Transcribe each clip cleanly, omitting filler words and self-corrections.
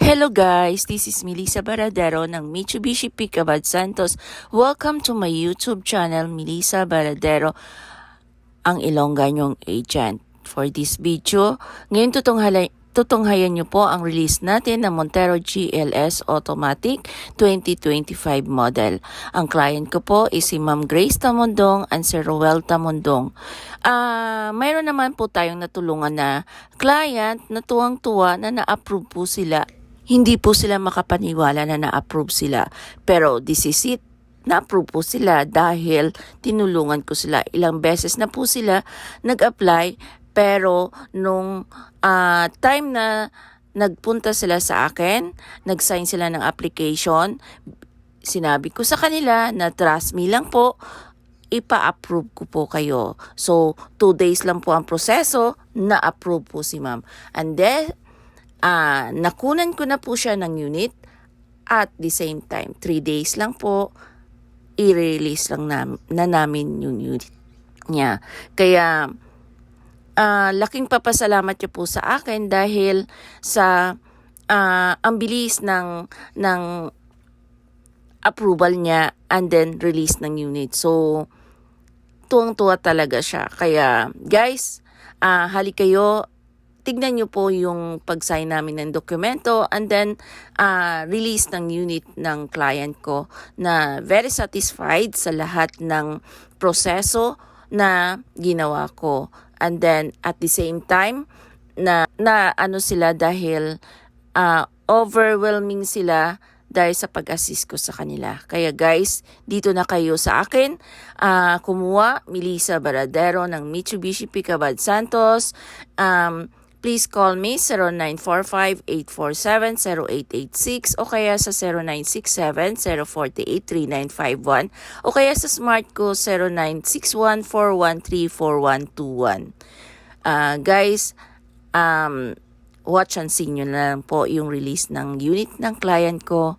Hello guys, this is Melissa Baradero ng Mitsubishi Picabad Santos. Welcome to my YouTube channel, Melissa Baradero, ang Ilongganyong agent. For this video, ngayon tutunghayan nyo po ang release natin ng Montero GLS Automatic 2025 model. Ang client ko po is si Ma'am Grace Tamundong and Sir Roel Tamundong. Mayroon naman po tayong natulungan na client na tuwang-tuwa na na-approve po sila. Hindi po sila makapaniwala na na-approve sila. Pero this is it. Na-approve po sila dahil tinulungan ko sila. Ilang beses na po sila nag-apply. Pero nung time na nagpunta sila sa akin, nag-sign sila ng application, sinabi ko sa kanila na trust me lang po, ipa-approve ko po kayo. So, 2 days lang po ang proseso, na-approve po si ma'am. And then, nakunan ko na po siya ng unit at the same time, 3 days lang po, i-release lang na namin yung unit niya. Kaya, laking papasalamat niyo po sa akin dahil sa ang bilis ng approval niya and then release ng unit. So, tuwang-tuwa talaga siya. Kaya, guys, hali kayo, tignan nyo po yung pag-sign namin ng dokumento and then release ng unit ng client ko na very satisfied sa lahat ng proseso na ginawa ko. And then at the same time na ano sila dahil overwhelming sila dahil sa pag-assist ko sa kanila. Kaya guys, dito na kayo sa akin. Kumuha, Melissa Baradero ng Mitsubishi Picabad Santos. Please call me 0945-847-0886 o kaya sa 0967-048-3951 o kaya sa smart ko 0961-413-4121. Guys, watch and see nyo na lang po yung release ng unit ng client ko.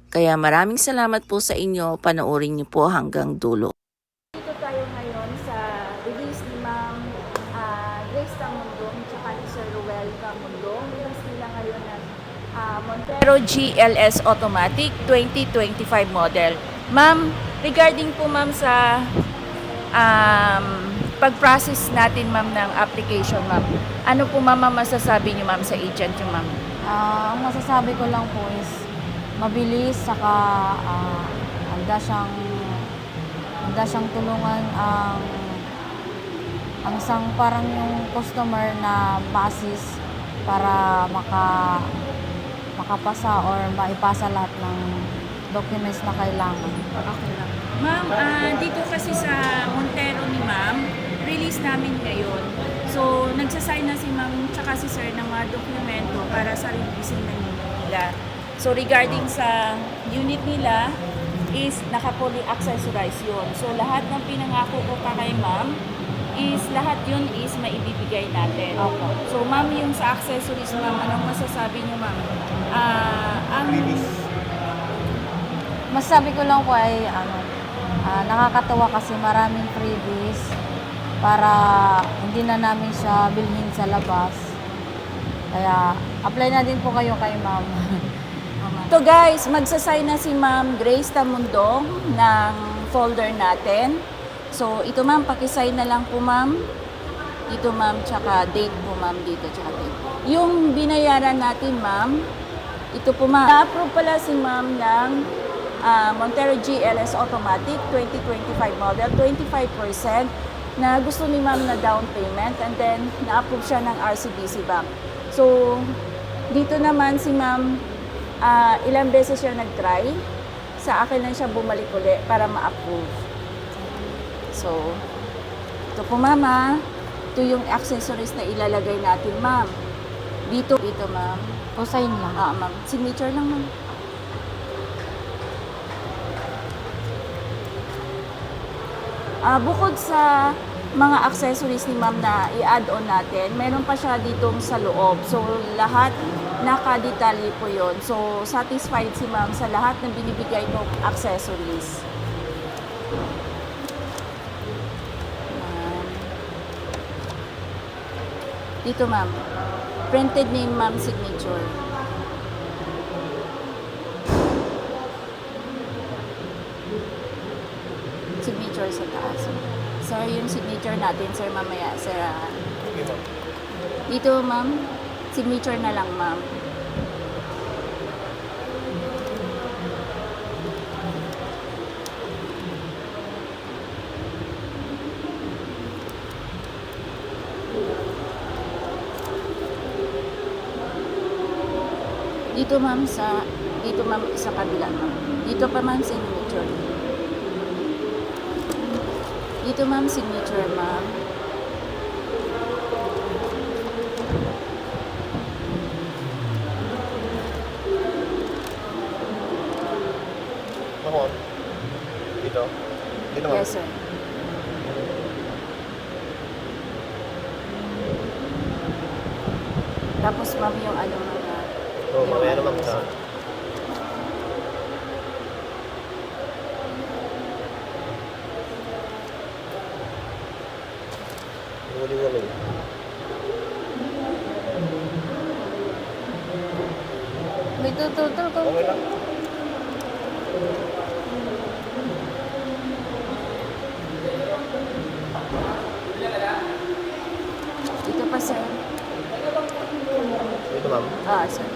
Kaya maraming salamat po sa inyo. Panoorin nyo po hanggang dulo. Dito tayo ngayon sa release ni Ma'am Grace Tamundong at ni Sir Roel Tamundong. Release nila ngayon ng Montero GLS Automatic 2025 model. Ma'am, regarding po ma'am sa pag-process natin ma'am ng application ma'am, ano po ma'am masasabi niyo ma'am sa agent niyo ma'am? Ang masasabi ko lang po is mabilis, saka handa siyang tulungan ang isang parang yung customer na ma-assist para makapasa or maipasa lahat ng documents na kailangan. Okay lang. Ma'am, dito kasi sa Montero ni ma'am, release namin ngayon. So, nagsasign na si ma'am tsaka si sir ng mga dokumento para sa releasing ng unit nila. So, regarding sa unit nila, is naka-fully accessorized yun. So, lahat ng pinangako ko pa kay ma'am, is lahat yun is maibibigay natin. Opo. So, ma'am, yung sa accessories ma'am, anong masasabi niyo ma'am? Masasabi ko lang po ay nakakatawa kasi maraming freebies para hindi na namin siya bilhin sa labas. Kaya apply na din po kayo kay ma'am. So guys, magsasign na si Ma'am Grace Tamundong ng folder natin. So ito ma'am, pakisign na lang po ma'am. Dito ma'am, tsaka date po ma'am dito, tsaka date. Yung binayaran natin ma'am, ito po ma'am. Na-approve pala si ma'am ng Montero GLS Automatic 2025 model, 25% na gusto ni ma'am na down payment and then na-approve siya ng RCBC Bank. So dito naman si ma'am, ilang beses siya nag-try. Sa akin lang siya bumalik uli para ma-approve. So, ito po mama. Ito yung accessories na ilalagay natin ma'am. Dito ma'am. O sign lang. Ma'am. Signature lang ma'am. Bukod sa mga accessories ni ma'am na i-add-on natin, meron pa siya ditong sa loob. So, lahat nakadetalye po yon. So, satisfied si ma'am sa lahat ng binibigay ng accessories. Dito ma'am, printed name ma'am signature. sa taas. Sir, yung signature natin, sir, mamaya, sir. Sige, ma'am. Dito, ma'am. Signature na lang, ma'am. Dito, ma'am, sa kabila, ma'am. Dito pa, ma'am, signature. Dito, ma'am, signature, ma'am. Ako. Dito. Dito, ma'am. Yes, sir. Tapos, ma'am, yung ano, ma'am, Oo, mamaya na, ma'am. Sa... Wali-wali. May tututol ko. Okay lang. dito pa, sir. Dito, ma'am. Ah, sir.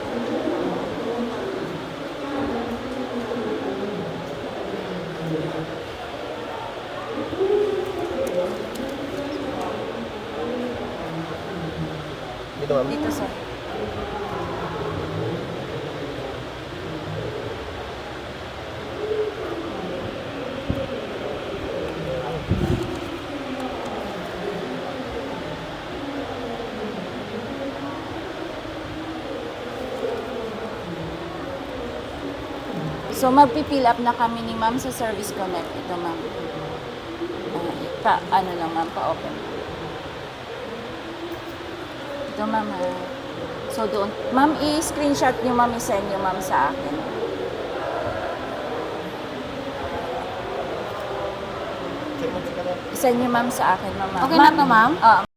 Dito, ma'am. Dito, sir. So, magpipill up na kami ni ma'am sa Service Connect. Ito, ma'am. Ano lang, ma'am, pa-open. Ito, ma'am. So, doon. Ma'am, i-screenshot niyo, ma'am, i-send niyo, ma'am, sa akin. Sige, ma'am. Sige, ma'am. I-send niyo, ma'am, sa akin, ma'am. Okay na to, ma'am? Oo.